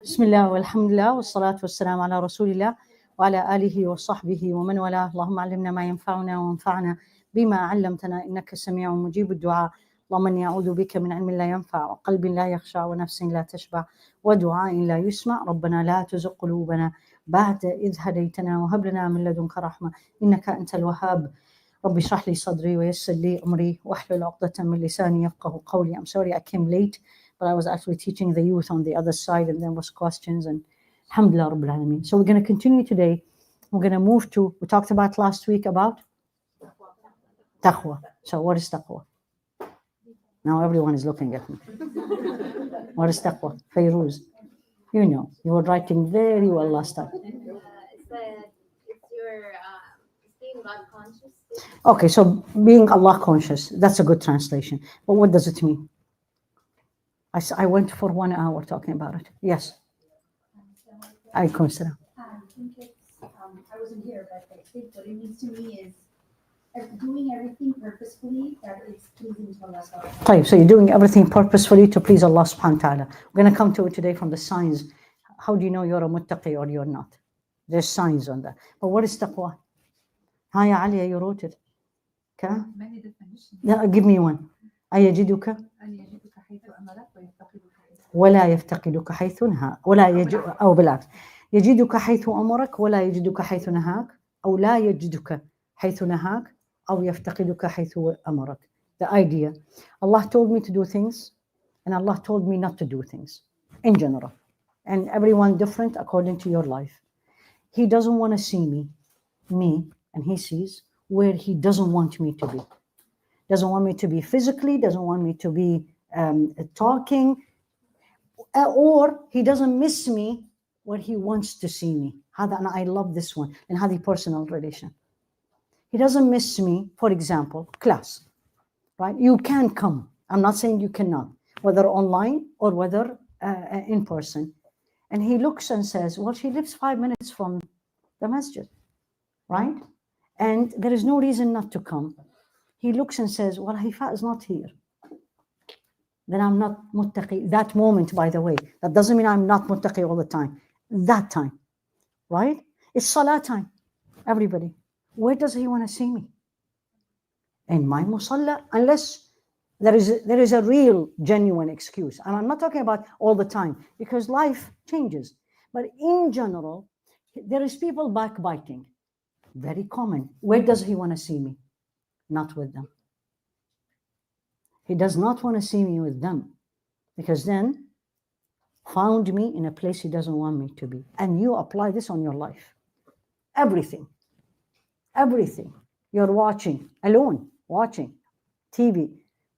بسم الله والحمد لله والصلاة والسلام على رسول الله وعلى آله وصحبه ومن والاه. اللهم علمنا ما ينفعنا وانفعنا بما علمتنا إنك سميع مجيب الدعاء. اللهم إني أعوذ بك من علم لا ينفع وقلب لا يخشع ونفس لا تشبع ودعاء لا يسمع. ربنا لا تزغ قلوبنا بعد إذ هديتنا وهب لنا من لدنك رحمة إنك أنت الوهاب. ربي اشرح لي صدري ويسر لي أمري واحلل عقدة من لساني يفقهوا قولي. I'm sorry I came late, but I was actually teaching the youth on the other side and there was questions, and alhamdulillah rabbil alameen. So we're going to continue today. We're going to move to, we talked about last week about taqwa. So what is taqwa? Now everyone is looking at me. What is taqwa? Fayruz, you know, you were writing very well last time. It's your being God conscious. Okay, so being Allah conscious, that's a good translation. But what does it mean? I went for 1 hour talking about it. Yes. I consider. I think it's, I wasn't here, but I think what it means to me is doing everything purposefully that is pleasing to Allah subhanahu wa ta'ala. So you're doing everything purposefully to please Allah subhanahu wa ta'ala. We're going to come to it today from the signs. How do you know you're a muttaqi or you're not? There's signs on that. But what is taqwa? Hi, Ali, you wrote it. Okay? Many definitions. Yeah, give me one. أيجدك أن يجدك حيث أمرك ويفتقدك حيث ولا يفتقدك حيث نهاك ولا أو بالعكس يجدك حيث أمرك ولا يجدك حيث نهاك أو لا يجدك حيث نهاك أو يفتقدك حيث أمرك. The idea, Allah told me to do things and Allah told me not to do things in general, and everyone different according to your life. He doesn't want to see me, and He sees where He doesn't want me to be. Doesn't want me to be physically, doesn't want me to be talking, or He doesn't miss me where He wants to see me. And I love this one, and هذه personal relation. He doesn't miss me, for example, class, right? You can come. I'm not saying you cannot, whether online or whether in person. And He looks and says, well, she lives 5 minutes from the masjid, right? And there is no reason not to come. He looks and says, well, Haifa is not here. Then I'm not muttaqi. That moment, by the way, that doesn't mean I'm not muttaqi all the time. That time, right? It's salah time. Everybody. Where does He want to see me? In my musalla, unless there is a real, genuine excuse. And I'm not talking about all the time, because life changes. But in general, there is people backbiting. Very common. Where does He want to see me? Not with them. He does not want to see me with them, because then found me in a place He doesn't want me to be. And you apply this on your life. Everything. You're watching alone, watching TV,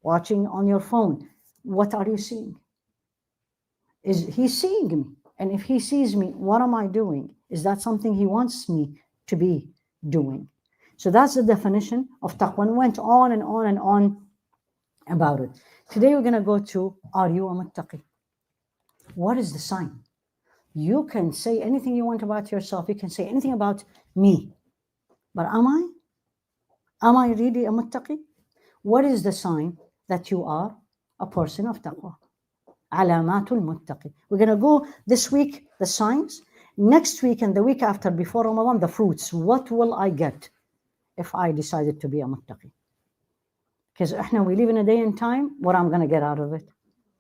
watching on your phone. What are you seeing? Is He seeing me? And if He sees me, what am I doing? Is that something He wants me to be doing? So that's the definition of taqwa, and went on and on and on about it. Today we're going to go to, are you a muttaqi? What is the sign? You can say anything you want about yourself. You can say anything about me. But am I? Am I really a muttaqi? What is the sign that you are a person of taqwa? Alamatul muttaqi. We're going to go this week, the signs. Next week and the week after, before Ramadan, the fruits. What will I get if I decided to be a muttaqi? Because we live in a day and time, what I'm going to get out of it,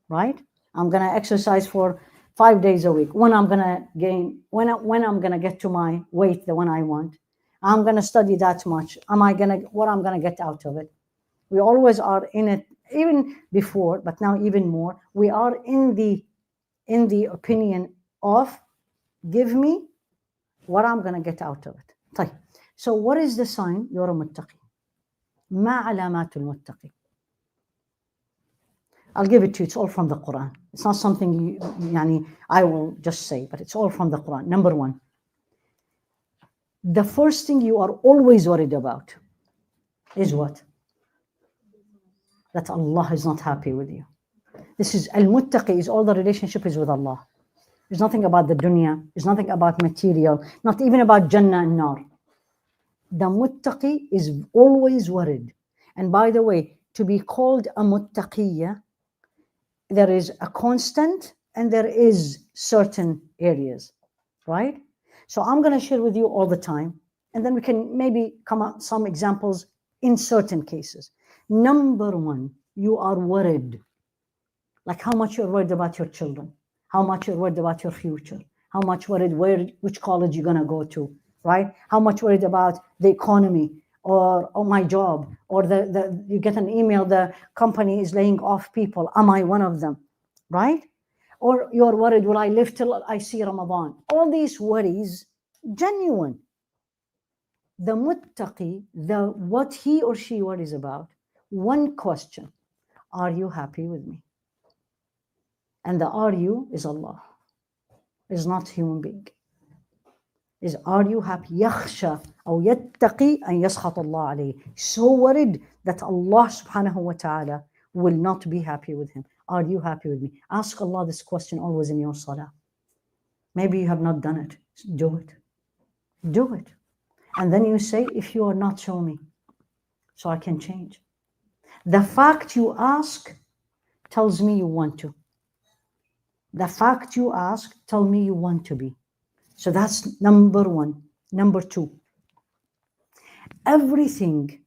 right? I'm going to exercise for 5 days a week. When I'm going to gain, when I'm going to get to my weight, the one I want. I'm going to study that much. What I'm going to get out of it? We always are in it, even before, but now even more. We are in the opinion of, give me what I'm going to get out of it. طيب. So what is the sign you're a muttaqi? ما علامات المتقي? I'll give it to you. It's all from the Quran. It's not something I will just say, but it's all from the Quran. Number 1. The first thing you are always worried about is what? That Allah is not happy with you. This is al-muttaqi, is all the relationship is with Allah. There's nothing about the dunya. There's nothing about material. Not even about Jannah and Nar. The muttaqi is always worried. And by the way, to be called a muttaqiyya, there is a constant and there is certain areas, right? So I'm going to share with you all the time, and then we can maybe come up some examples in certain cases. Number one, you are worried. Like how much you're worried about your children, how much you're worried about your future, how much worried which college you're going to go to, right? How much worried about the economy or my job, or you get an email, the company is laying off people. Am I one of them, right? Or you're worried, will I live till I see Ramadan? All these worries, genuine. The muttaqi, what he or she worries about, one question: are you happy with me? And the are you is Allah, is not human being. Is are you happy? يخشى أو يتقي أن يسخط الله عليه. So worried that Allah subhanahu wa ta'ala will not be happy with him. Are you happy with me? Ask Allah this question always in your salah. Maybe you have not done it. Do it. Do it. And then you say, if you are not, show me, so I can change. The fact you ask tells me you want to. The fact you ask tells me you want to be. So that's number one. Number two, everything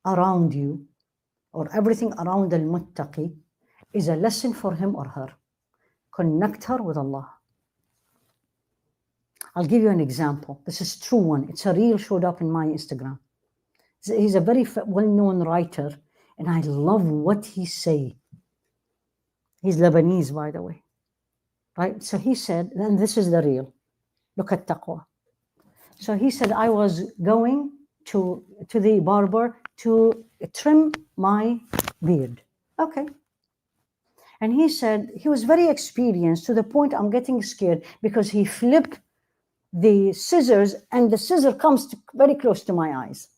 around you or everything around al-muttaqi is a lesson for him or her. Connect her with Allah. I'll give you an example. This is true one. It's a reel showed up in my Instagram. He's a very well-known writer, and I love what he say. He's Lebanese, by the way. Right? So he said, and this is the reel. Look at taqwa. So he said, I was going to the barber to trim my beard. Okay. And he said he was very experienced to the point I'm getting scared because he flipped the scissors and the scissor comes very close to my eyes.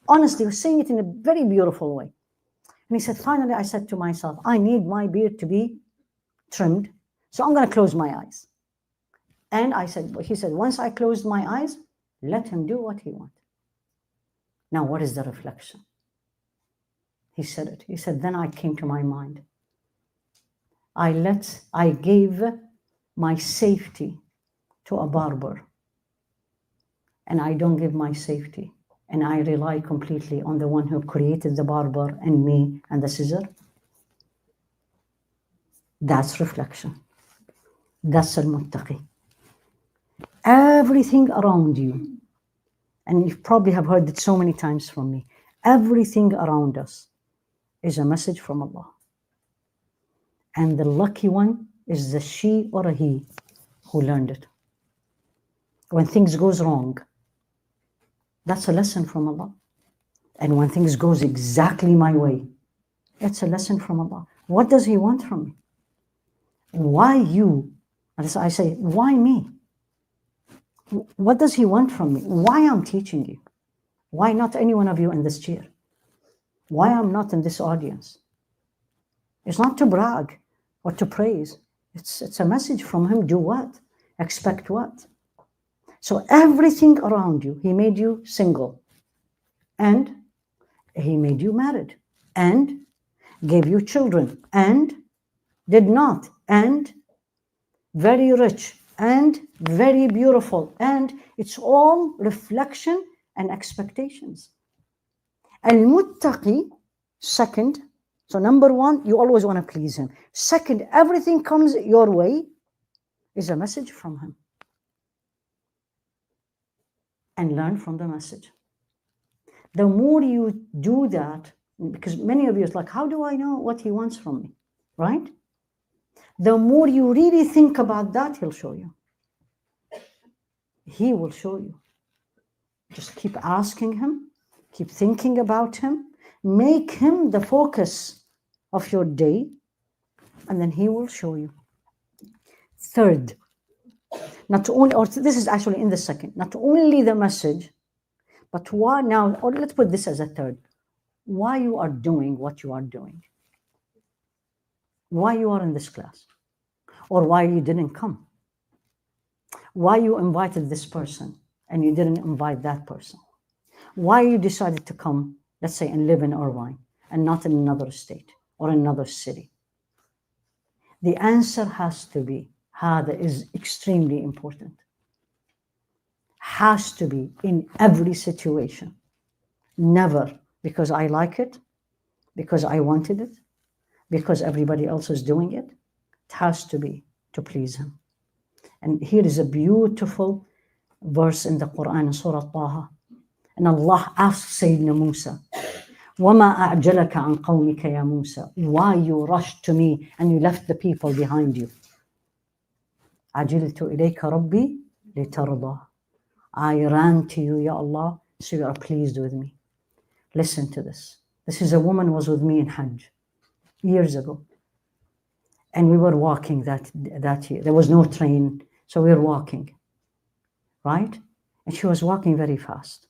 Honestly, he was saying it in a very beautiful way. And he said, finally, I said to myself, I need my beard to be trimmed. So I'm going to close my eyes. And he said, once I closed my eyes, let him do what he wants. Now, what is the reflection? He said it. He said, then I came to my mind. I gave my safety to a barber. And I don't give my safety. And I rely completely on the one who created the barber and me and the scissor. That's reflection. That's al-muttaqi. Everything around you, and you probably have heard it so many times from me, everything around us is a message from Allah. And the lucky one is the she or a he who learned it. When things goes wrong, that's a lesson from Allah. And when things goes exactly my way, it's a lesson from Allah. What does he want from me? Why you? As I say, why me? What does he want from me? Why I'm teaching you? Why not any one of you in this chair? Why I'm not in this audience? It's not to brag or to praise. It's a message from him. Do what? Expect what? So everything around you, he made you single, and he made you married, and gave you children, and did not, and very rich, and very beautiful, and it's all reflection and expectations. Al-muttaqi, second, so number one, you always want to please him. Second, everything comes your way is a message from him. And learn from the message. The more you do that, because many of you is like, how do I know what he wants from me, right? The more you really think about that, he'll show you. He will show you. Just keep asking him, keep thinking about him, make him the focus of your day, and then he will show you. Third, not only, or this is actually in the second, not only the message, but why now, or let's put this as a third, why you are doing what you are doing, why you are in this class, or why you didn't come, why you invited this person and you didn't invite that person, why you decided to come, let's say, and live in Irvine and not in another state or another city. The answer has to be, هذا is extremely important. Has to be in every situation. Never because I like it, because I wanted it, because everybody else is doing it. It has to be to please him. And here is a beautiful verse in the Quran, in Surah Taha. And Allah asks Sayyidina Musa, وَمَا أَعْجَلَكَ عَنْ قَوْمِكَ يَا Musa? Why you rushed to me and you left the people behind you? عَجِلْتُ إِلَيْكَ رَبِّي لِتَرْضَى. I ran to you, Ya Allah, so you are pleased with me. Listen to this. This is a woman who was with me in Hajj years ago. And we were walking that year. There was no train, so we were walking, right? And she was walking very fast.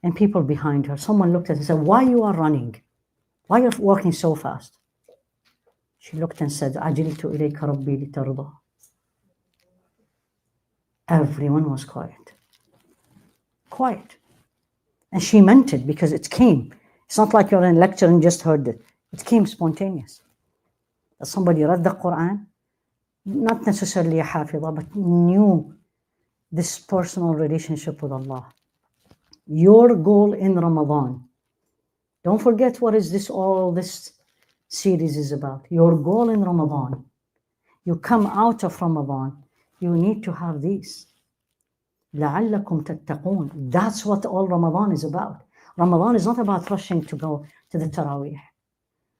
And people behind her, someone looked at her and said, why you are running? Why are you walking so fast? She looked and said, عَجِلْتُ إِلَيْكَ رَبِّي لِتَرْضَى. Everyone was quiet. Quiet. And she meant it because it came. It's not like you're in a lecture and just heard it. It came spontaneous. That somebody read the Quran, not necessarily a hafidha, but knew this personal relationship with Allah. Your goal in Ramadan. Don't forget what is this, all this series is about. Your goal in Ramadan. You come out of Ramadan, you need to have these. لَعَلَّكُمْ تَتَّقُونَ. That's what all Ramadan is about. Ramadan is not about rushing to go to the Taraweeh.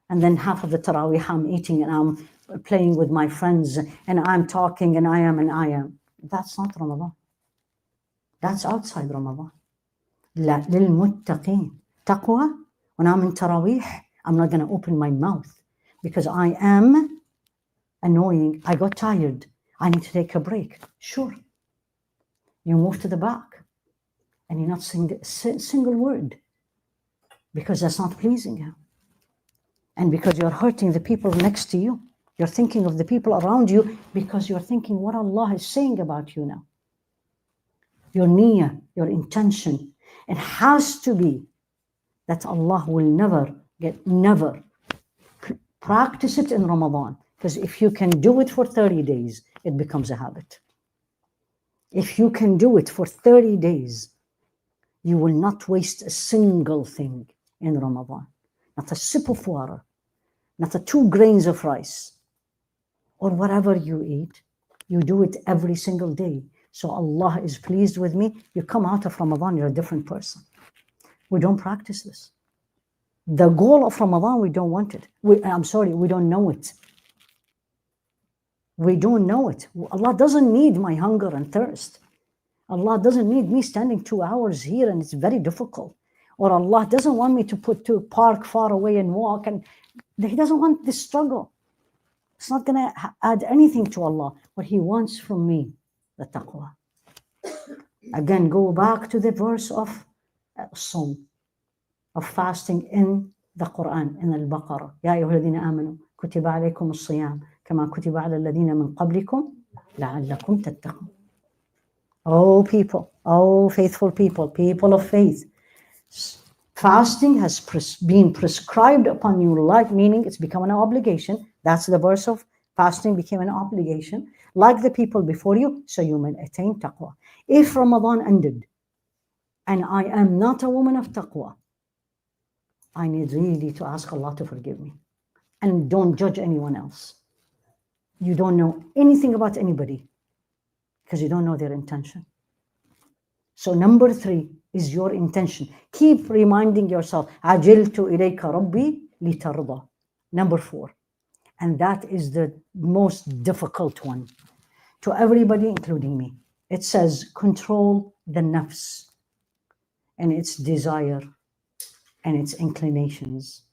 And then half of the Taraweeh I'm eating and I'm playing with my friends and I'm talking and I am. That's not Ramadan. That's outside Ramadan. لِلْمُتَّقِينَ. Taqwa, when I'm in Taraweeh, I'm not going to open my mouth because I am annoying. I got tired. I need to take a break. Sure. You move to the back and you're not saying a single word because that's not pleasing him. And because you're hurting the people next to you. You're thinking of the people around you because you're thinking what Allah is saying about you now. Your niyyah, your intention. It has to be that Allah will never practice it in Ramadan. Because if you can do it for 30 days, it becomes a habit. If you can do it for 30 days, you will not waste a single thing in Ramadan. Not a sip of water, not a 2 grains of rice, or whatever you eat. You do it every single day. So Allah is pleased with me. You come out of Ramadan, you're a different person. We don't practice this. The goal of Ramadan, we don't want it. We don't know it. We don't know it. Allah doesn't need my hunger and thirst. Allah doesn't need me standing 2 hours here and it's very difficult. Or Allah doesn't want me to park far away and walk. And He doesn't want this struggle. It's not going to add anything to Allah. What He wants from me, the taqwa. Again, go back to the verse of som, of fasting in the Quran, in Al-Baqarah. Ya ayyuhalladhina amanu, kutiba alaykum as-siyam, kama kutiba ala alladhina min qablikum, la'allakum tattaqun. Oh people, oh faithful people, people of faith. Fasting has been prescribed upon you, like meaning it's become an obligation. That's the verse of fasting became an obligation, like the people before you, so you may attain taqwa. If Ramadan ended and I am not a woman of taqwa, I need really to ask Allah to forgive me. And don't judge anyone else. You don't know anything about anybody because you don't know their intention. So number 3 is your intention. Keep reminding yourself, عَجِلْتُ إِلَيْكَ رَبِّي لِتَرْضَى. Number 4. And that is the most difficult one to everybody, including me. It says, control the nafs and its desire and its inclinations.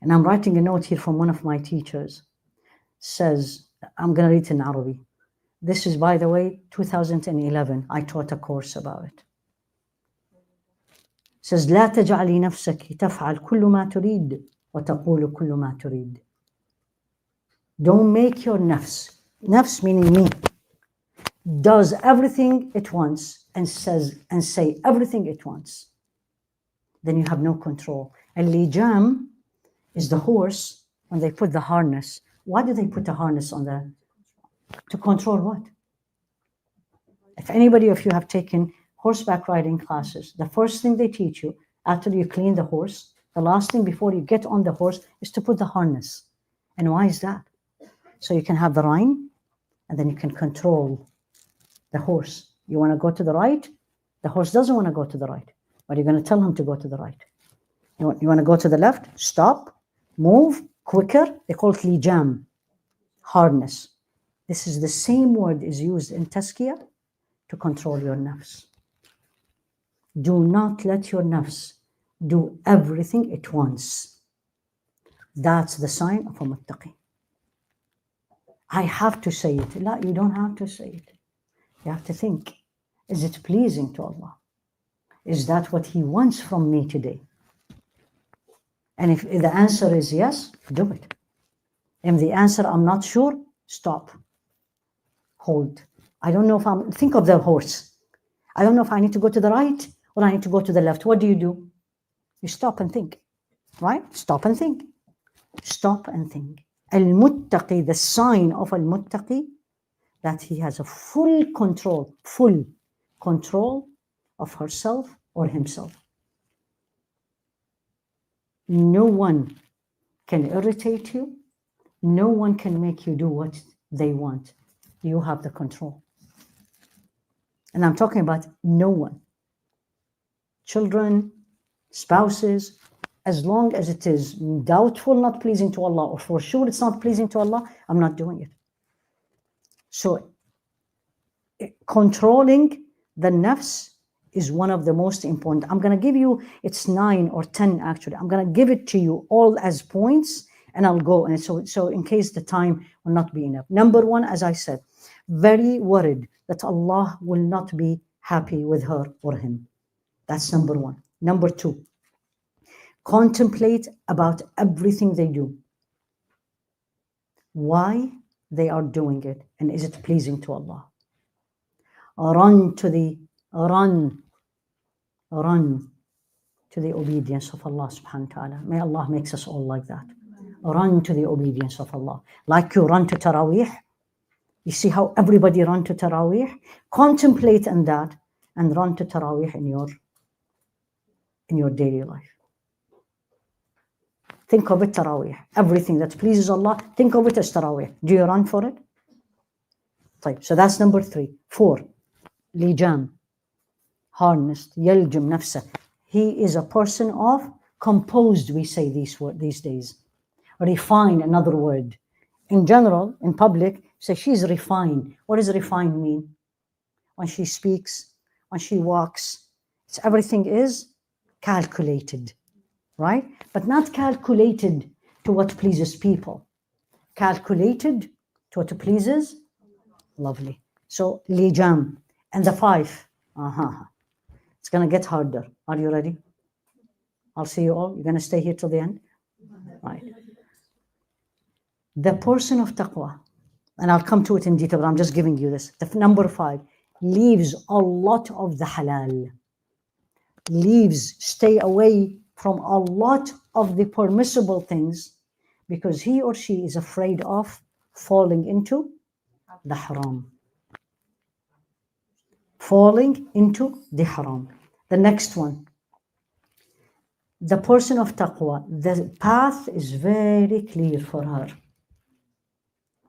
And I'm writing a note here from one of my teachers. Says, I'm going to read it in Arabic. This is, by the way, 2011. I taught a course about it. It says, لا تجعلي نفسك تفعل كل ما تريد وتقول كل ما تريد. Don't make your nafs meaning me, does everything it wants and say everything it wants. Then you have no control. Al-lijam is the horse when they put the harness Why do they put a harness on the, to control what? If anybody of you have taken horseback riding classes, the first thing they teach you after you clean the horse, the last thing before you get on the horse is to put the harness. And why is that? So you can have the rein, and then you can control the horse. You want to go to the right, the horse doesn't want to go to the right, but you're going to tell him to go to the right. You want to go to the left, stop, move, quicker. They call it lijam, harness. This is the same word is used in tazkiyah to control your nafs. Do not let your nafs do everything at once. That's the sign of a muttaqi. I have to say it. No, you don't have to say it. You have to think, is it pleasing to Allah? Is that what He wants from me today? And if the answer is yes, do it. If the answer, I'm not sure, stop. Hold. I don't know if think of the horse. I don't know if I need to go to the right or I need to go to the left. What do? You stop and think, right? Stop and think. Stop and think. Al-muttaqi, the sign of al-muttaqi, that he has a full control of herself or himself. No one can irritate you. No one can make you do what they want. You have the control. And I'm talking about no one. Children, spouses, as long as it is doubtful, not pleasing to Allah, or for sure it's not pleasing to Allah, I'm not doing it. So controlling the nafs is one of the most important. I'm going to give you, it's 9 or 10 actually. I'm going to give it to you all as points and I'll go. And so in case the time will not be enough. Number 1, as I said, very worried that Allah will not be happy with her or him. That's number 1. Number 2, contemplate about everything they do. Why they are doing it, and is it pleasing to Allah? Run to the obedience of Allah subhanahu wa ta'ala. May Allah makes us all like that. Run to the obedience of Allah. Like you run to Taraweeh. You see how everybody run to Taraweeh? Contemplate on that and run to Taraweeh in your daily life. Think of it Taraweeh. Everything that pleases Allah, think of it as Taraweeh. Do you run for it? So that's number 3. 4, lijam, harnessed, yaljum nafsa. He is a person of composed, we say these days. Refine, another word. In general, in public, say she's refined. What does refined mean? When she speaks, when she walks, everything is calculated, right? But not calculated to what pleases people. Calculated to what pleases. Lovely. So, lijam. And the 5. It's going to get harder. Are you ready? I'll see you all. You're going to stay here till the end? Right. The person of taqwa, and I'll come to it in detail, but I'm just giving you this. The number 5, leaves a lot of the halal. Stay away from a lot of the permissible things because he or she is afraid of falling into the haram. Falling into the haram. The next one. The person of taqwa, the path is very clear for her.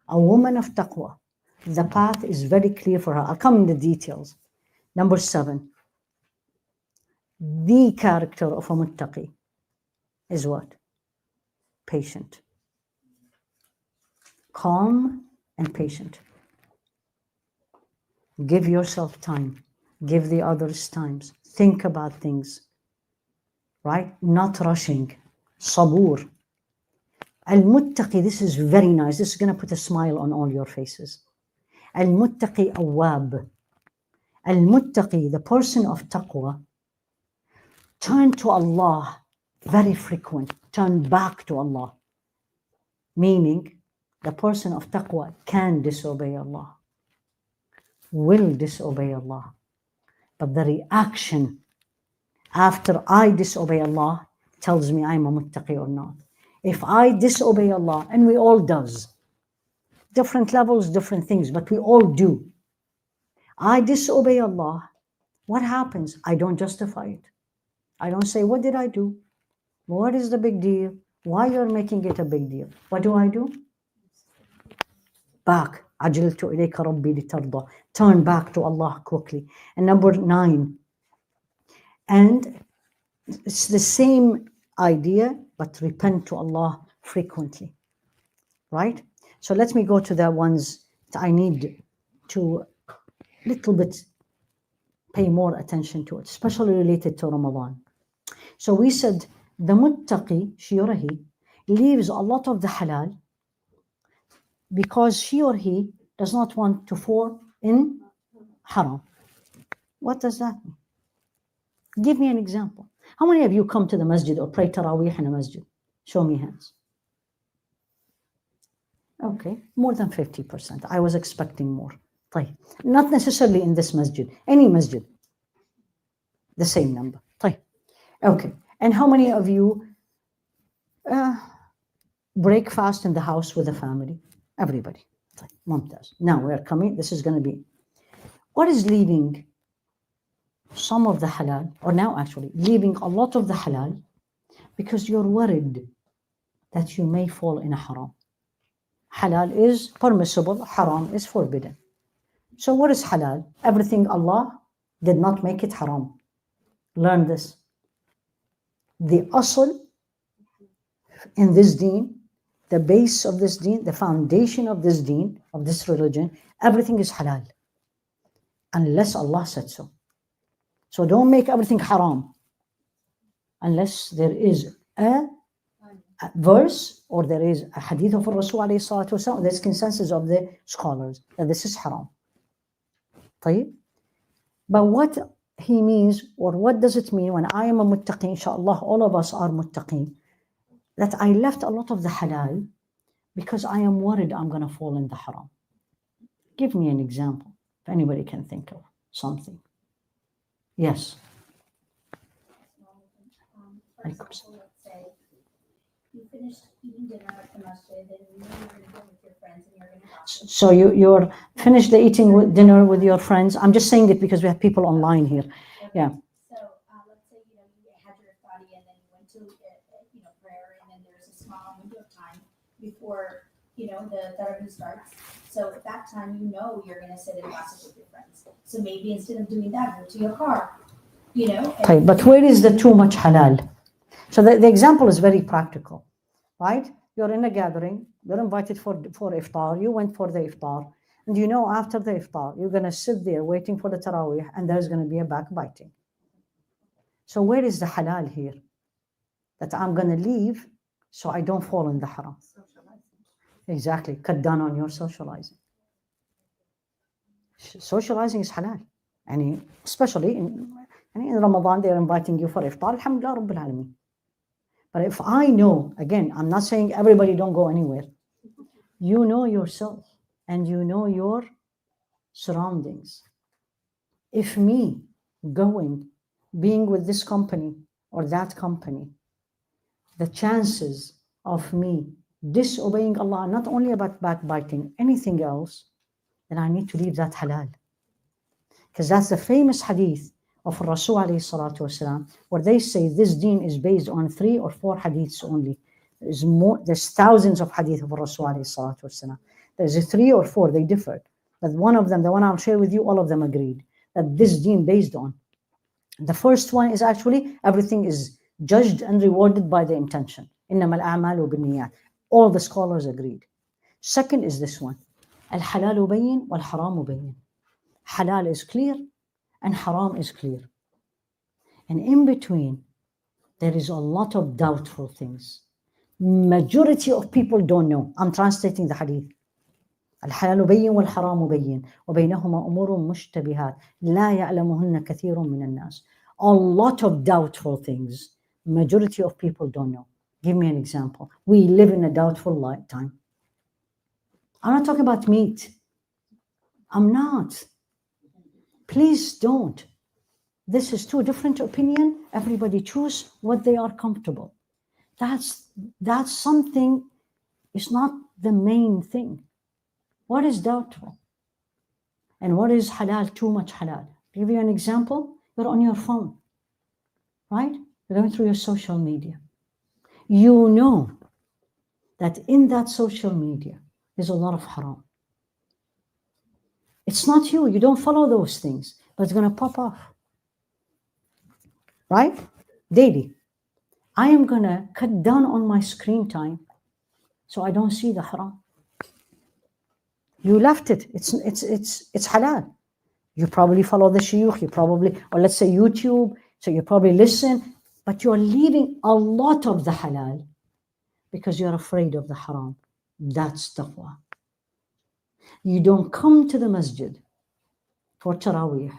A woman of taqwa, the path is very clear for her. I'll come in the details. Number 7. The character of a muttaqi is what? Patient. Calm and patient. Give yourself time. Give the others times. Think about things. Right? Not rushing. Sabur. Al-muttaqi, this is very nice. This is going to put a smile on all your faces. Al-muttaqi awwab. Al-muttaqi, the person of taqwa, turn to Allah, very frequent. Turn back to Allah. Meaning, the person of taqwa can disobey Allah. Will disobey Allah. But the reaction after I disobey Allah tells me I'm a muttaqi or not. If I disobey Allah, and we all does, different levels, different things, but we all do. I disobey Allah. What happens? I don't justify it. I don't say, what did I do? What is the big deal? Why you're making it a big deal? What do? Back. عجلت إليك ربي لترضى. Turn back to Allah quickly. And number 9. And it's the same idea, but repent to Allah frequently. Right? So let me go to the ones that I need to little bit pay more attention to it, especially related to Ramadan. So we said the muttaqi, she or he, leaves a lot of the halal because she or he does not want to fall in haram. What does that mean? Give me an example. How many of you come to the masjid or pray Taraweeh in a masjid? Show me hands. Okay, more than 50%. I was expecting more. طيب. Not necessarily in this masjid, any masjid. The same number. طيب. Okay, and how many of you break fast in the house with the family? Everybody. طيب. ممتاز. Now we're coming, this is going to be, what is leaving some of the halal, or now actually leaving a lot of the halal because you're worried that you may fall in a haram. Halal is permissible, haram is forbidden. So what is halal? Everything Allah did not make it haram. Learn this. The asl in this deen, the base of this deen, the foundation of this deen, of this religion, everything is halal. Unless Allah said so. So don't make everything haram. Unless there is a verse or there is a hadith of Rasul alayhi salatu wasalam, there's consensus of the scholars that this is haram. طيب? But what he means, or what does it mean when I am a muttaqi, inshallah, all of us are muttaqi, that I left a lot of the halal because I am worried I'm going to fall in the haram. Give me an example, if anybody can think of something. Yes. For example, let's say you finished eating dinner at the masjid and you know you're going to go with your friends and you're going to gossip. So you're finished the eating dinner with your friends. I'm just saying it because we have people online here. Okay. Yeah. So let's say you had your party and then you went to prayer and then there's a small window of time before the taraweeh starts. So at that time you're going to sit and gossip with your friends. So maybe instead of doing that, go to your car. Okay, but where is the too much halal? So the example is very practical, right? You're in a gathering, you're invited for iftar, you went for the iftar, and after the iftar, you're going to sit there waiting for the taraweeh, and there's going to be a backbiting. So where is the halal here? That I'm going to leave so I don't fall in the haram. Exactly, cut down on your socializing. Socializing is halal. And especially in Ramadan, they're inviting you for iftar, alhamdulillah rabbil alameen. But if I know, again, I'm not saying everybody don't go anywhere. You know yourself and you know your surroundings. If me being with this company or that company, the chances of me disobeying Allah, not only about backbiting, anything else, then I need to leave that halal. Because that's the famous hadith of Rasul alayhi salatu wasalam, where they say this deen is based on 3 or 4 hadiths only. There's thousands of hadith of Rasul alayhi salatu wasalam. There's 3 or 4, they differed. But one of them, the one I'll share with you, all of them agreed that this deen based on. The first one is actually everything is judged and rewarded by the intention. إِنَّمَا الْأَعْمَالُ بِالنِّيَّاتِ. All the scholars agreed. Second is this one. Al-halalu bayyin wal-haramu bayyin. Halal is clear and haram is clear. And in between, there is a lot of doubtful things. Majority of people don't know. I'm translating the hadith. الحلال بين والحرام بين وبينهما أمور مشتبهات لا يعلمهن كثير من الناس. A lot of doubtful things. Majority of people don't know. Give me an example. We live in a doubtful time. I'm not talking about meat. I'm not. Please don't. This is 2 different opinions. Everybody choose what they are comfortable. That's something, it's not the main thing. What is doubtful? And what is halal, too much halal? I'll give you an example. You're on your phone, right? You're going through your social media. You know that in that social media, there's a lot of haram. It's not you. You don't follow those things, but it's going to pop off. Right? Daily. I am going to cut down on my screen time so I don't see the haram. You left it. It's halal. You probably follow the shuyukh. You probably, or let's say YouTube. So you probably listen, but you're leaving a lot of the halal because you're afraid of the haram. That's taqwa. You don't come to the masjid for tarawih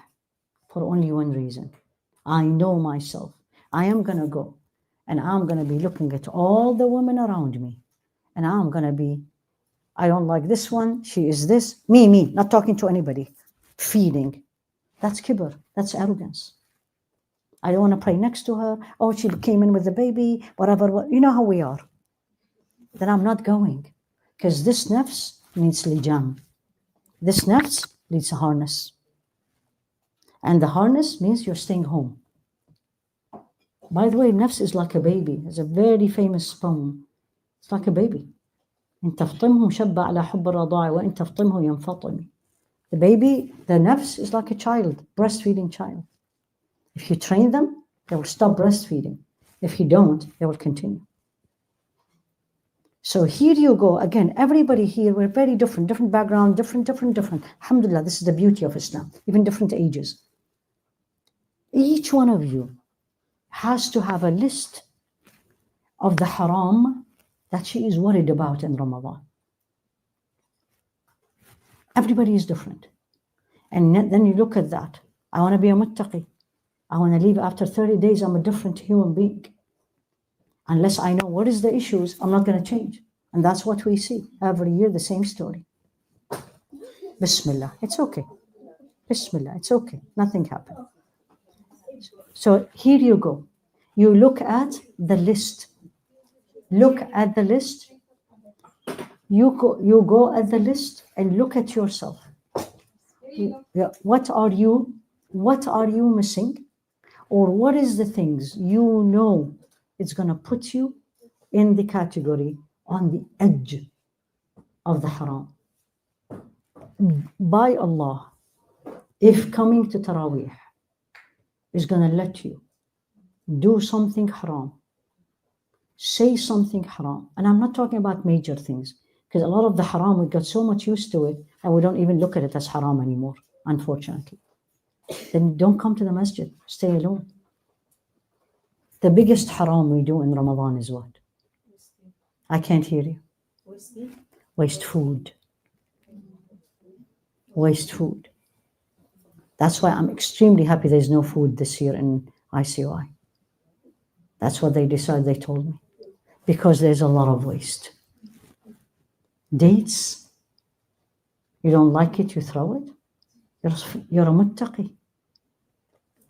for only one reason. I know myself. I am going to go and I'm going to be looking at all the women around me. And I'm going to be, I don't like this one. She is this. Me, not talking to anybody. Feeding. That's kibr. That's arrogance. I don't want to pray next to her. Oh, she came in with the baby, whatever. You know how we are. Then I'm not going. Because this nafs needs lijam. This nafs needs a harness. And the harness means you're staying home. By the way, nafs is like a baby. It's a very famous poem. It's like a baby. إن تفطمه شب على حب الرضاع وإن تفطمه ينفطم. The baby, the nafs is like a child, breastfeeding child. If you train them, they will stop breastfeeding. If you don't, they will continue. So here you go. Again, everybody here, we're very different background, different. Alhamdulillah, this is the beauty of Islam, even different ages. Each one of you has to have a list of the haram that she is worried about in Ramadan. Everybody is different. And then you look at that. I want to be a muttaqi. I want to leave after 30 days, I'm a different human being. Unless I know what is the issues, I'm not going to change. And that's what we see. Every year, the same story. Bismillah, it's okay. Bismillah, it's okay. Nothing happened. So here you go. You look at the list. Look at the list. You go at the list and look at yourself. What are you missing? Or what is the things you know it's going to put you in the category on the edge of the haram? By Allah, if coming to Taraweeh is going to let you do something haram, say something haram, and I'm not talking about major things, because a lot of the haram, we got so much used to it, and we don't even look at it as haram anymore, unfortunately. Then don't come to the masjid, stay alone. The biggest haram we do in Ramadan is what? I can't hear you. Waste food. Waste food. That's why I'm extremely happy there's no food this year in ICOI. That's what they decided, they told me. Because there's a lot of waste. Dates, you don't like it, you throw it. You're a muttaqi.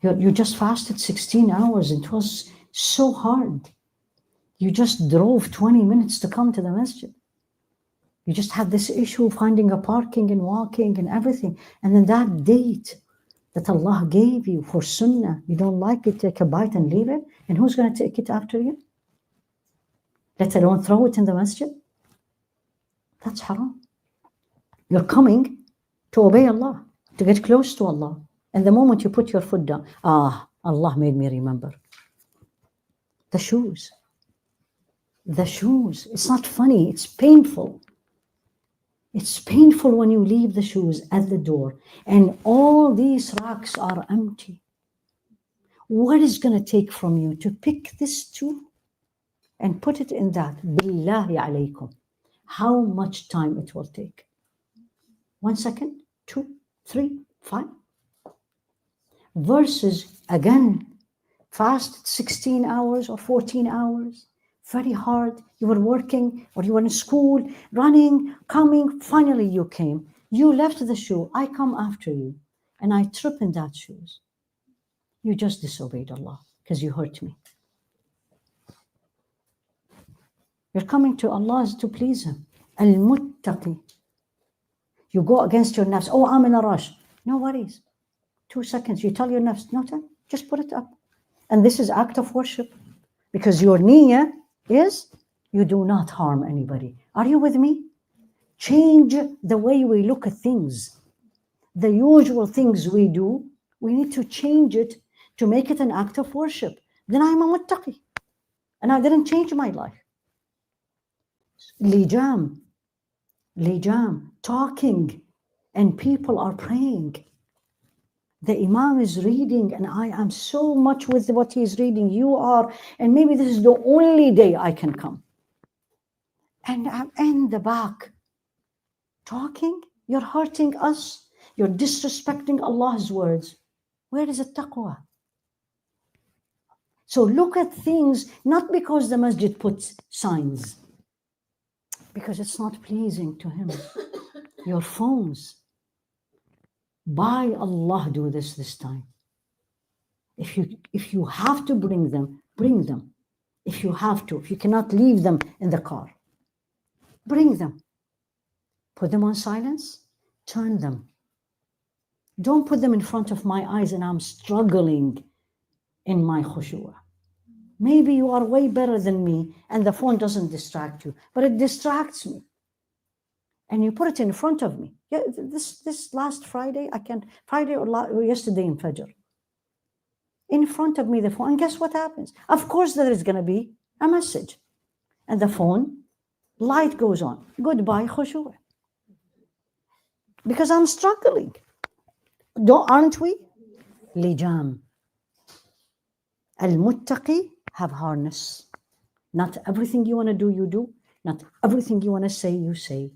You just fasted 16 hours. It was so hard. You just drove 20 minutes to come to the masjid. You just had this issue of finding a parking and walking and everything. And then that date that Allah gave you for sunnah, you don't like it, take a bite and leave it. And who's going to take it after you? Let alone throw it in the masjid. That's haram. You're coming to obey Allah, to get close to Allah. And the moment you put your foot down, Allah made me remember. The shoes. The shoes. It's not funny, it's painful. It's painful when you leave the shoes at the door and all these racks are empty. What is going to take from you to pick this too and put it in that? Billahi alaykum. How much time it will take? 1 second, 2, 3, 5. Versus, again, fast 16 hours or 14 hours. Very hard. You were working or you were in school, running, coming. Finally, you came. You left the shoe. I come after you. And I trip in that shoes. You just disobeyed Allah because you hurt me. You're coming to Allah to please Him. Al-Muttaqi. You go against your nafs. Oh, I'm in a rush. No worries. 2 seconds. You tell your nafs, no time, just put it up. And this is act of worship. Because your niyyah is, you do not harm anybody. Are you with me? Change the way we look at things. The usual things we do, we need to change it to make it an act of worship. Then I'm a muttaqi. And I didn't change my life. Lijam, talking, and people are praying. The Imam is reading, and I am so much with what he's reading. You are, and maybe this is the only day I can come. And I'm in the back, talking. You're hurting us. You're disrespecting Allah's words. Where is the taqwa? So look at things, not because the masjid puts signs, because it's not pleasing to him. Your phones. By Allah, do this time. If you have to bring them, bring them. If you have to, if you cannot leave them in the car, bring them. Put them on silence, turn them. Don't put them in front of my eyes and I'm struggling in my khushu'ah. Maybe you are way better than me and the phone doesn't distract you, but it distracts me. And you put it in front of me. Yeah, this last Friday, Friday or yesterday in Fajr. In front of me, the phone, and guess what happens? Of course there is going to be a message. And the phone, light goes on. Goodbye, khushu'ah. Because I'm struggling. Aren't we? Lijam. Al-muttaqi have harness. Not everything you want to do, you do. Not everything you want to say, you say.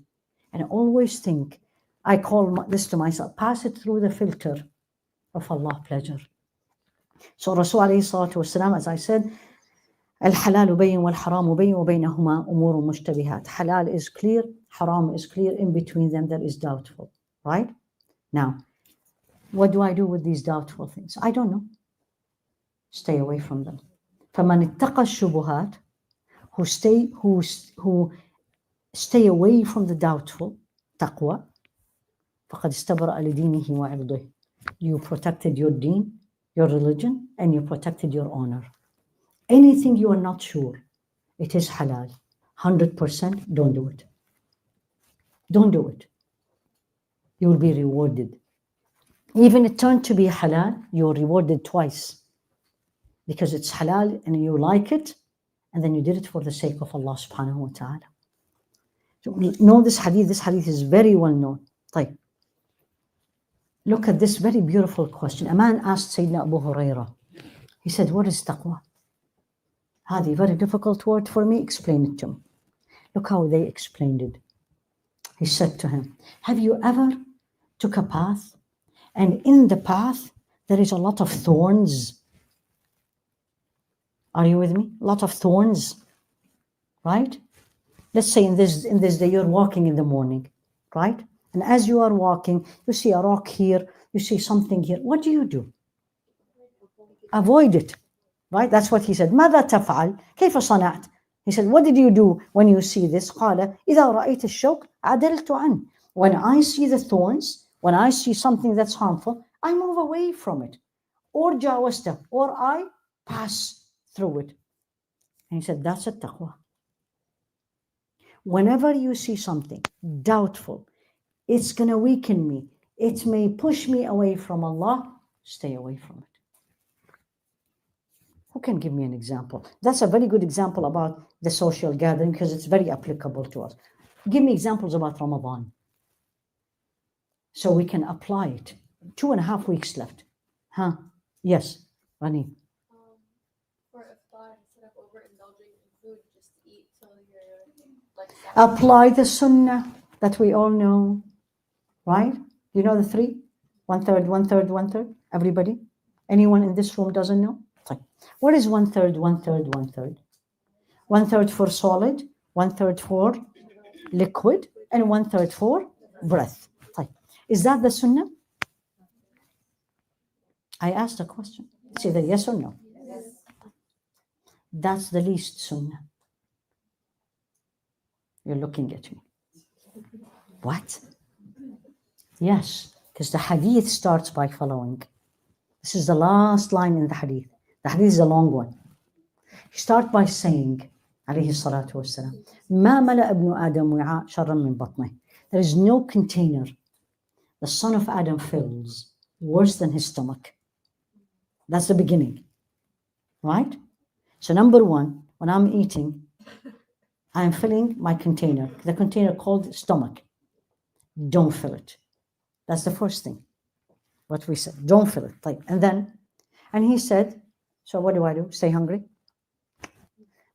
And always think, I call this to myself, pass it through the filter of Allah pleasure. So Rasul alayhi salatu wasalam, as I said, al-halalu bayn wal-haramu bayn wa baynahuma umurun mushtabihat. Halal is clear, haram is clear, in between them there is doubtful. Right? Now, what do I do with these doubtful things? I don't know. Stay away from them. فَمَنِ اتَّقَى الشُّبُهَاتِ who stay away from the doubtful, taqwa, فَقَدْ اسْتَبْرَأَ لِدِينِهِ وَعِرْضِهِ. You protected your deen, your religion, and you protected your honor. Anything you are not sure, it is halal. 100%, don't do it. Don't do it. You will be rewarded. Even it turned to be halal, you're rewarded twice. Because it's halal and you like it, and then you did it for the sake of Allah subhanahu wa ta'ala. So know this hadith is very well known. طيب. Look at this very beautiful question. A man asked Sayyidina Abu Hurairah, he said, what is taqwa? Hadi, very difficult word for me, explain it to me. Look how they explained it. He said to him, have you ever took a path, and in the path there is a lot of thorns? Are you with me? A lot of thorns, right? Let's say in this day you're walking in the morning, right? And as you are walking, you see a rock here, you see something here. What do? Avoid it, right? That's what he said. ماذا تفعل? كيف صنعت? He said, what did you do when you see this? قال إذا رأيت الشوك عدلت عنه. When I see the thorns, when I see something that's harmful, I move away from it. Or جاوزته, or I pass through it. And he said, that's a taqwa. Whenever you see something doubtful, it's going to weaken me, it may push me away from Allah, stay away from it. Who can give me an example? That's a very good example about the social gathering because it's very applicable to us. Give me examples about Ramadan so we can apply it. 2.5 weeks left. Huh? Yes, Rani. For iftar, instead of overindulging in food, just eat till you're like. Apply the sunnah that we all know, right? You know the three? 1/3, 1/3, 1/3. Everybody? Anyone in this room doesn't know? Fine. What is 1/3, 1/3, 1/3? 1/3 for solid, 1/3 for liquid, and 1/3 for breath. Fine. Is that the sunnah? I asked a question. It's either yes or no. Yes. That's the least sunnah. You're looking at me. What? Yes, because the hadith starts by following. This is the last line in the hadith. The hadith is a long one. He starts by saying, عليه الصلاة والسلام, ما ملأ ابن آدم وعاء شرا من بطنه. There is no container the son of Adam fills worse than his stomach. That's the beginning, right? So number one, when I'm eating, I'm filling my container, the container called stomach. Don't fill it. That's the first thing. What we said, don't fill it. Like, and he said, so what do? Stay hungry?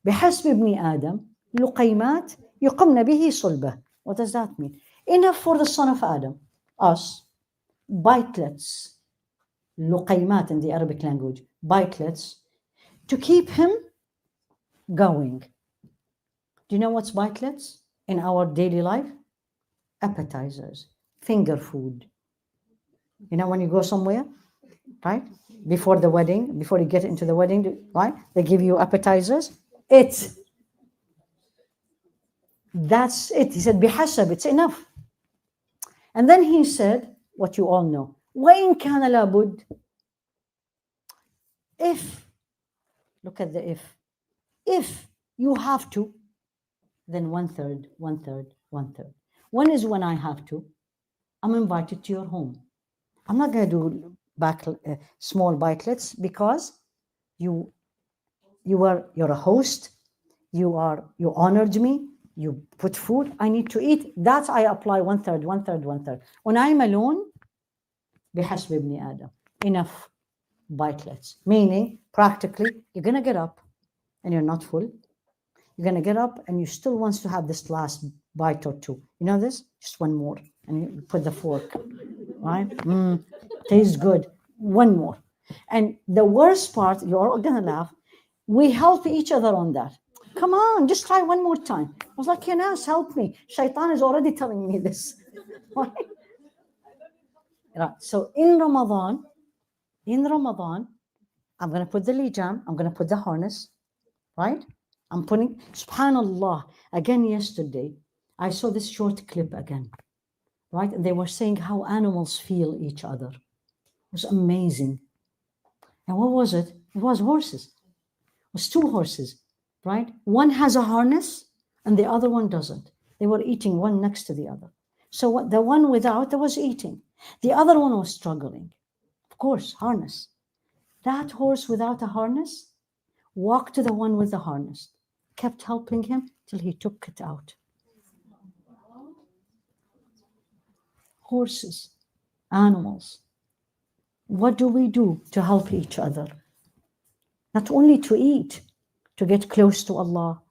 بحسب ابن آدم لقيمات يقمن به صلبه. What does that mean? Enough for the son of Adam, us, bitelets, لقيمات in the Arabic language, bitelets, to keep him going. Do you know what's bitelets in our daily life? Appetizers, finger food. You know when you go somewhere, right? Before the wedding, before you get into the wedding, right? They give you appetizers. That's it. He said, بحسب, it's enough. And then he said, what you all know, وإن كان لابد. If, look at the if you have to, then 1/3, 1/3, 1/3. When is when I have to? I'm invited to your home. I'm not going to do small bitelets because you're a host. You honored me. You put food. I need to eat. That's I apply 1/3, 1/3, 1/3. When I'm alone, بحسب ابن آدم, enough bitelets. Meaning, practically, you're going to get up and you're not full. You're going to get up and you still want to have this last bite or two. You know this? Just one more. And you put the fork, right? Tastes good. One more. And the worst part, you're all going to laugh, we help each other on that. Come on, just try one more time. I was like, Younes, help me. Shaitan is already telling me this. Right? So in Ramadan, I'm going to put the lijam, I'm going to put the harness, right? I'm putting, subhanallah, again yesterday, I saw this short clip again, right? And they were saying how animals feel each other. It was amazing. And what was it? It was horses. It was 2 horses, right? One has a harness and the other one doesn't. They were eating one next to the other. So what, the one without was eating. The other one was struggling. Of course, harness. That horse without a harness walked to the one with the harness, kept helping him till he took it out. Horses, animals. What do we do to help each other? Not only to eat, to get close to Allah,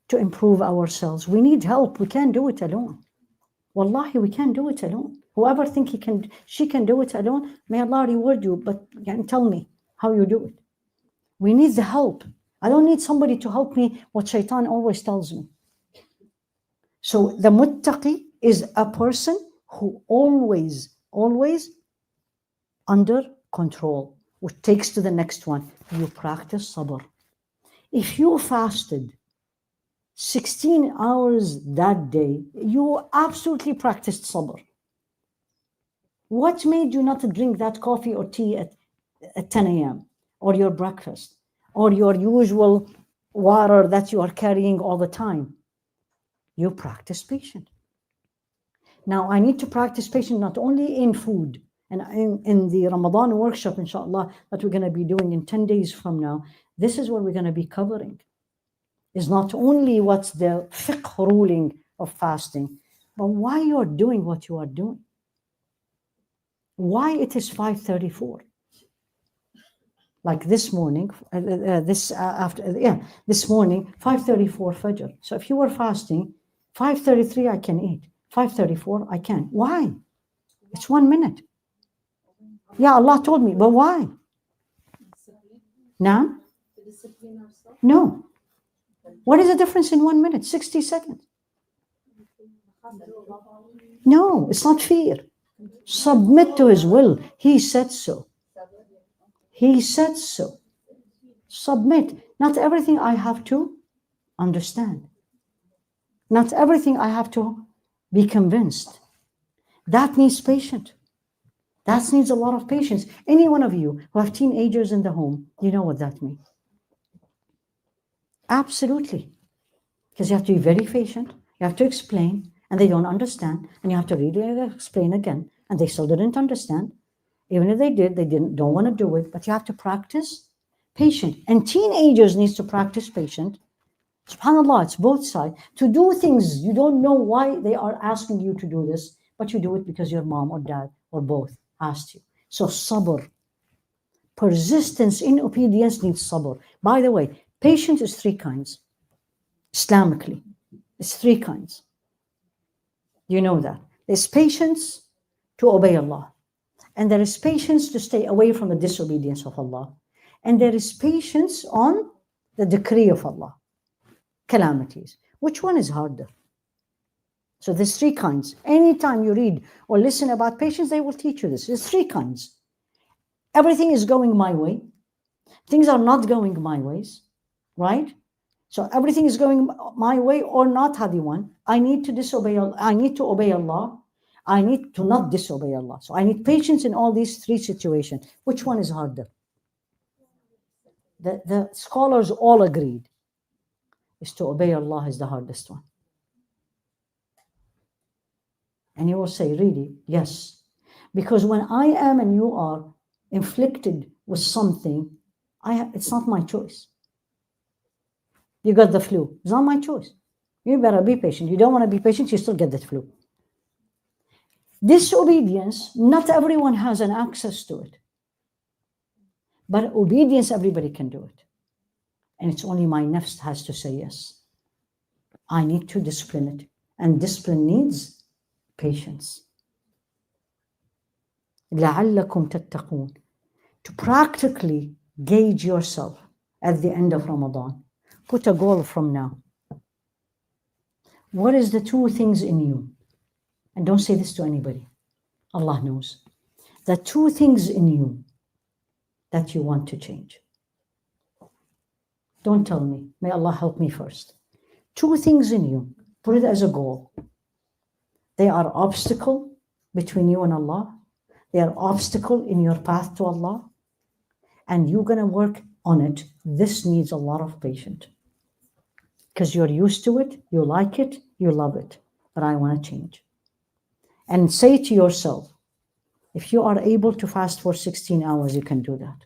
to improve ourselves. We need help. We can't do it alone. Wallahi, we can't do it alone. Whoever thinks she can do it alone, may Allah reward you, but tell me how you do it. We need the help. I don't need somebody to help me what shaitan always tells me. So the muttaqi is a person who always under control, which takes to the next one. You practice sabr. If you fasted 16 hours that day, you absolutely practiced sabr. What made you not drink that coffee or tea at 10 a.m. or your breakfast or your usual water that you are carrying all the time? You practice patience. Now, I need to practice patience not only in food, and in the Ramadan workshop, inshallah, that we're going to be doing in 10 days from now, this is what we're going to be covering. Is not only what's the fiqh ruling of fasting, but why you're doing what you are doing. Why it is 5:34. Like this morning, this morning, 5:34 Fajr. So if you were fasting, 5:33 I can eat, 5:34 I can. Why? It's 1 minute. Yeah, Allah told me, but why? Now? No. What is the difference in 1 minute? 60 seconds. No, it's not fear. Submit to His will. He said so. He said so. Submit. Not everything I have to understand. Not everything I have to be convinced. That needs patience. That needs a lot of patience. Any one of you who have teenagers in the home, you know what that means. Absolutely. Because you have to be very patient, you have to explain, and they don't understand, and you have to really explain again, and they still didn't understand. Even if they did, don't want to do it, but you have to practice patient. And teenagers needs to practice patient. SubhanAllah, it's both sides. To do things, you don't know why they are asking you to do this, but you do it because your mom or dad or both asked you. So sabr, persistence in obedience needs sabr. By the way, patience is 3 kinds. Islamically, it's 3 kinds. You know that. There's patience to obey Allah. And there is patience to stay away from the disobedience of Allah. And there is patience on the decree of Allah. Calamities. Which one is harder? So there's 3 kinds. Anytime you read or listen about patience, they will teach you this. There's 3 kinds. Everything is going my way. Things are not going my ways, right? So everything is going my way or not, Hadi one. I need to disobey Allah. I need to obey Allah. I need to not disobey Allah. So I need patience in all these 3 situations. Which one is harder? The scholars all agreed is to obey Allah is the hardest one. And you will say, really? Yes. Because when I am and you are inflicted with something, it's not my choice. You got the flu. It's not my choice. You better be patient. You don't want to be patient, you still get the flu. Disobedience, not everyone has an access to it. But obedience, everybody can do it. And it's only my nafs has to say yes. I need to discipline it. And discipline needs patience. لَعَلَّكُمْ تَتَّقُونَ. To practically gauge yourself at the end of Ramadan. Put a goal from now. What is the 2 things in you? And don't say this to anybody. Allah knows. The 2 things in you that you want to change. Don't tell me. May Allah help me first. 2 things in you. Put it as a goal. They are obstacle between you and Allah. They are obstacle in your path to Allah. And you're going to work on it. This needs a lot of patience. Because you're used to it, you like it, you love it. But I want to change. And say to yourself, if you are able to fast for 16 hours, you can do that.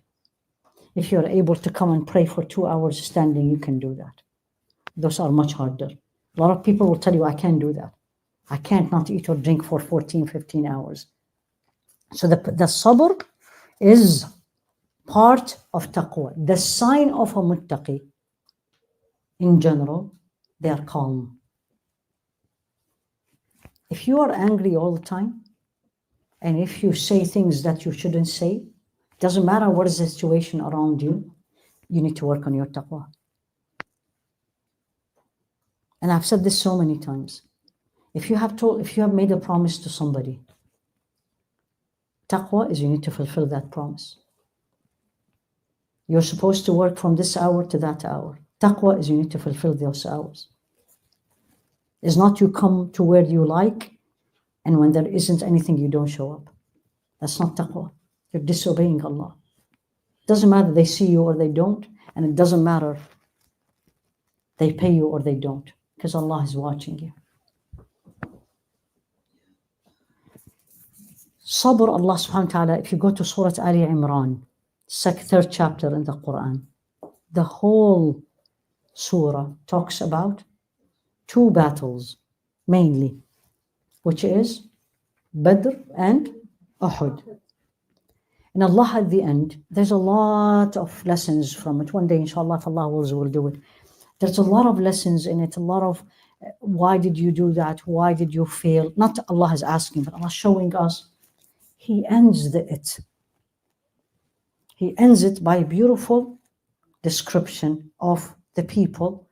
If you're able to come and pray for 2 hours standing, you can do that. Those are much harder. A lot of people will tell you, I can't do that. I can't not eat or drink for 14, 15 hours. So the sabr is part of taqwa. The sign of a muttaqi, in general, they are calm. If you are angry all the time, and if you say things that you shouldn't say, doesn't matter what is the situation around you, you need to work on your taqwa. And I've said this so many times. If you have made a promise to somebody, taqwa is you need to fulfill that promise. You're supposed to work from this hour to that hour. Taqwa is you need to fulfill those hours. It's not you come to where you like, and when there isn't anything, you don't show up. That's not taqwa. You're disobeying Allah. It doesn't matter they see you or they don't, and it doesn't matter they pay you or they don't, because Allah is watching you. Sabr, Allah subhanahu wa ta'ala, if you go to Surah Ali Imran, 3rd chapter in the Quran, the whole surah talks about 2 battles, mainly, which is Badr and Uhud. And Allah at the end, there's a lot of lessons from it. One day, inshallah, if Allah wills, we'll do it. There's a lot of lessons in it, a lot of why did you do that? Why did you fail? Not Allah is asking, but Allah showing us. He ends it. He ends it by a beautiful description of the people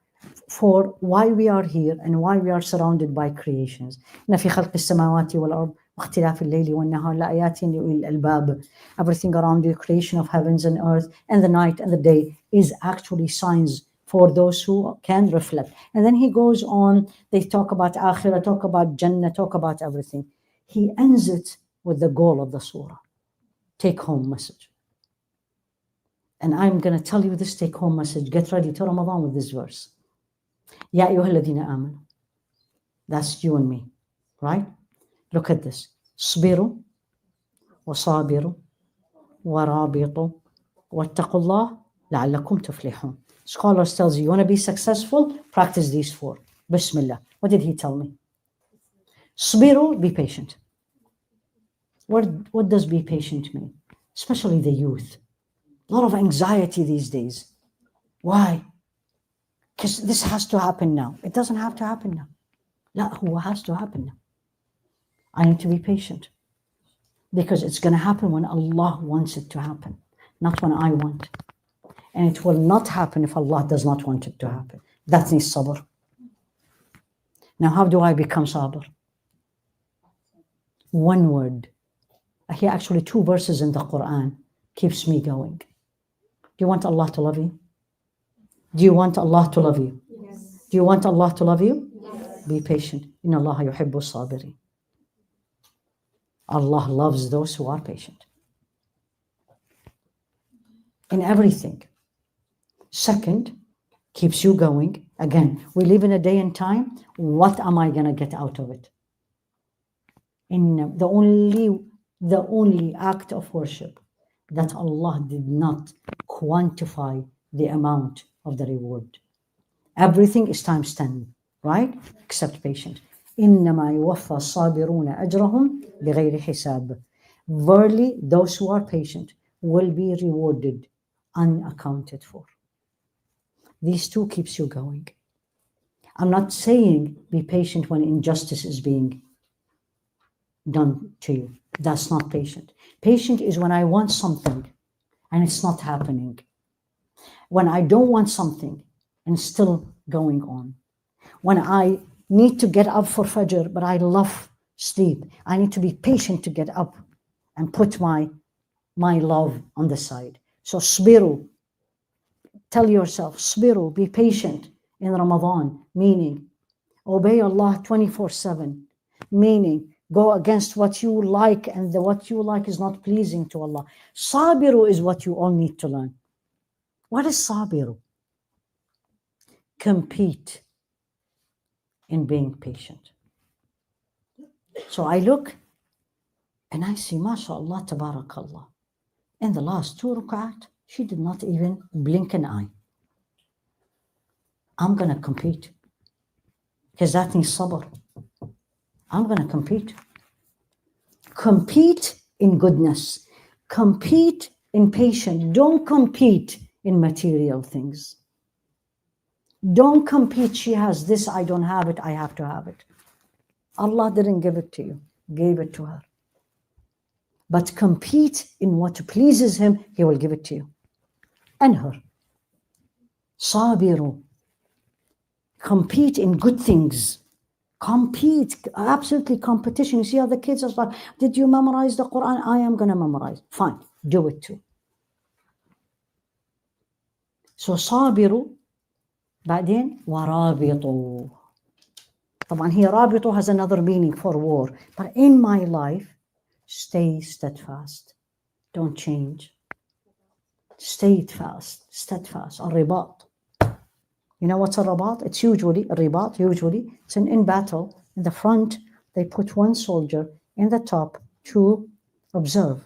for why we are here and why we are surrounded by creations. إن في خلق السماوات والأرض واختلاف الليل والنهار لآيات لأولي الألباب. Everything around the creation of heavens and earth and the night and the day is actually signs for those who can reflect. And then he goes on, they talk about akhirah, talk about Jannah, talk about everything. he ends it with the goal of the surah. Take home message. And I'm going to tell you this take home message. Get ready to Ramadan with this verse. Ya ayyuhalladhina amanu. That's you and me, right? Look at this. Sbiru wa sabiru wa rabitu wattaqullah la'allakum tuflihun. Scholars tells you want to be successful, practice these 4. Bismillah. What did he tell me? Sbiru, be patient. What does be patient mean? Especially the youth. A lot of anxiety these days. Why? Because this has to happen now. It doesn't have to happen now. La, huwa has to happen now. I need to be patient. Because it's going to happen when Allah wants it to happen, not when I want. And it will not happen if Allah does not want it to happen. That needs sabr. Now, how do I become sabr? One word. Here actually 2 verses in the Quran keeps me going. Do you want Allah to love you? Do you want Allah to love you? Yes. Do you want Allah to love you? Yes. Be patient. Inna Allah yuhibbu sabirin. Allah loves those who are patient. In everything. Second, keeps you going. Again, we live in a day and time. What am I going to get out of it? In the only act of worship that Allah did not quantify the amount of the reward. Everything is times 10, right? Except patient. إِنَّمَا يُوَفَّى الصَّابِرُونَ أَجْرَهُمْ بِغَيْرِ حِسَابٍ. Verily, those who are patient will be rewarded unaccounted for. These 2 keeps you going. I'm not saying be patient when injustice is being done to you. That's not patient. Patient is when I want something and it's not happening. When I don't want something and it's still going on. When I need to get up for Fajr, but I love sleep. I need to be patient to get up and put my love on the side. So sbiru. Tell yourself, sbiru, be patient in Ramadan, meaning obey Allah 24/7, meaning go against what you like, and what you like is not pleasing to Allah. Sabiru is what you all need to learn. What is sabiru? Compete in being patient. So I look and I see, mashallah, tabarakallah. In the last 2 rak'at, she did not even blink an eye. I'm going to compete. Because that needs sabr. I'm going to compete. Compete in goodness. Compete in patience. Don't compete in material things. Don't compete. She has this, I don't have it, I have to have it. Allah didn't give it to you, gave it to her. But compete in what pleases Him, He will give it to you. And her. Sabiru. Compete in good things. Compete, absolutely competition. You see how the kids are like, did you memorize the Quran? I am going to memorize. Fine, do it too. So sabiru, بعدين ورابطوا. طبعا here رابطوا has another meaning for war. But in my life, stay steadfast. Don't change. Stay fast, steadfast. الرباط. You know what's a rabat? It's usually, a ribat, usually, it's in battle. In the front, they put one soldier in the top to observe.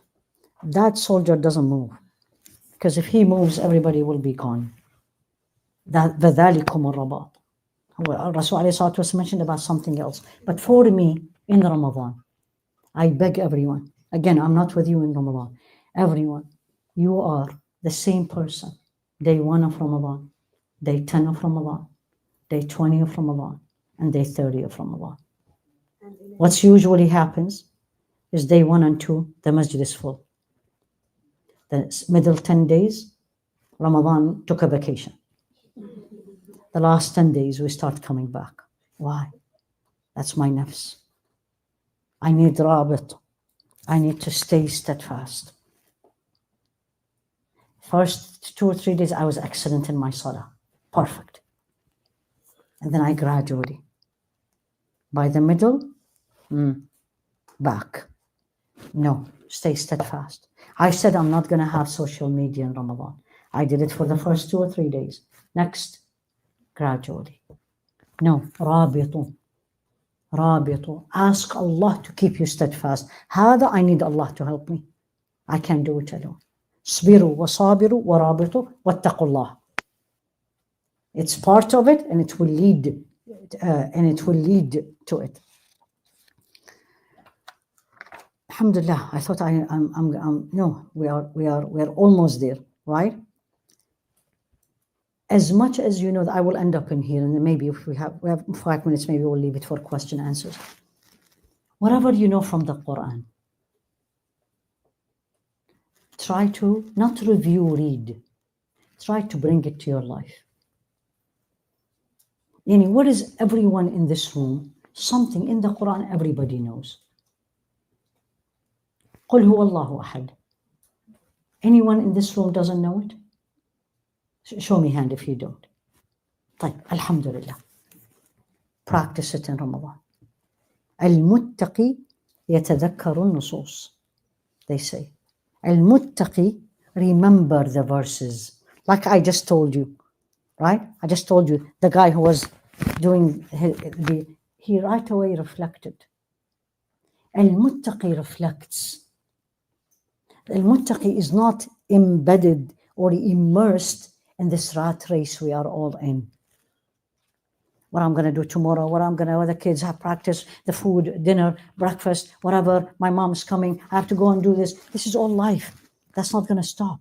That soldier doesn't move. Because if he moves, everybody will be gone. فَذَلِكُمُ الرَّبَاطُ. Rasul alayhi salatu was mentioned about something else. But for me, in Ramadan, I beg everyone, again, I'm not with you in Ramadan, everyone, you are the same person. Day 1 of Ramadan, day 10 of Ramadan, day 20 of Ramadan, and day 30 of Ramadan. What's usually happens is day 1 and 2, the masjid is full. The middle 10 days, Ramadan took a vacation. The last 10 days, we start coming back. Why? That's my nafs. I need rabit. I need to stay steadfast. First 2 or 3 days, I was excellent in my salah. Perfect. And then I gradually. By the middle, back. No, stay steadfast. I said I'm not going to have social media in Ramadan. I did it for the first 2 or 3 days. Next, gradually. No, رابطوا. Ask Allah to keep you steadfast. هذا I need Allah to help me. I can't do it alone. اصبروا وصابروا ورابطوا واتقوا الله. It's part of it, and it will lead to it. Alhamdulillah. I thought no, we are almost there, right? As much as you know that I will end up in here, and then maybe if we have 5 minutes, maybe we'll leave it for question answers. Whatever you know from the Quran, try to not read. Try to bring it to your life. What is everyone in this room? Something in the Quran everybody knows. قل هو الله أحد. Anyone in this room doesn't know it? Show me hand if you don't. طيب, alhamdulillah. Practice it in Ramadan. المتقي يتذكر النصوص. They say. المتقي, remember the verses. Like I just told you, right? I just told you the guy who was doing he right away reflected. المتقي reflects. المتقي is not embedded or immersed in this rat race we are all in. What I'm going to do tomorrow, what the kids have practice, the food, dinner, breakfast, whatever, my mom's coming, I have to go and do this. This is all life. That's not going to stop.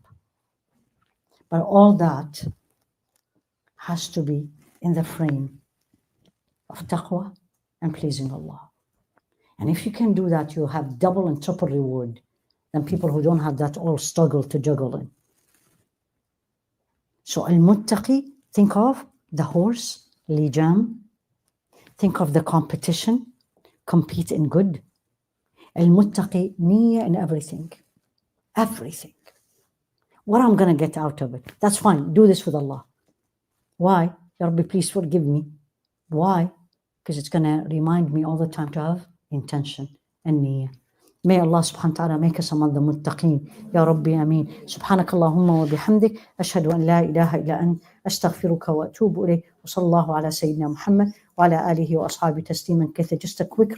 But all that has to be in the frame of taqwa and pleasing Allah. And if you can do that, you have double and triple reward than people who don't have that all struggle to juggle in. So al-muttaqi, think of the horse, lijam. Think of the competition, compete in good. Al-muttaqi, niyyah in everything. Everything. What I'm going to get out of it. That's fine. Do this with Allah. Why? Ya Rabbi, please forgive me. Why? Because it's going to remind me all the time to have intention and niyyah. May Allah subhanahu wa ta'ala make us among the muttaqeen. Ya Rabbi, ameen. Subhanakallahumma wa bihamdik. Ashhadu an la ilaha illa ant. Astaghfiruka wa atubu ilayk. Wa sallallahu ala Sayyidina Muhammad wa ala alihi wa ashabi tasliman kathir. Just a quick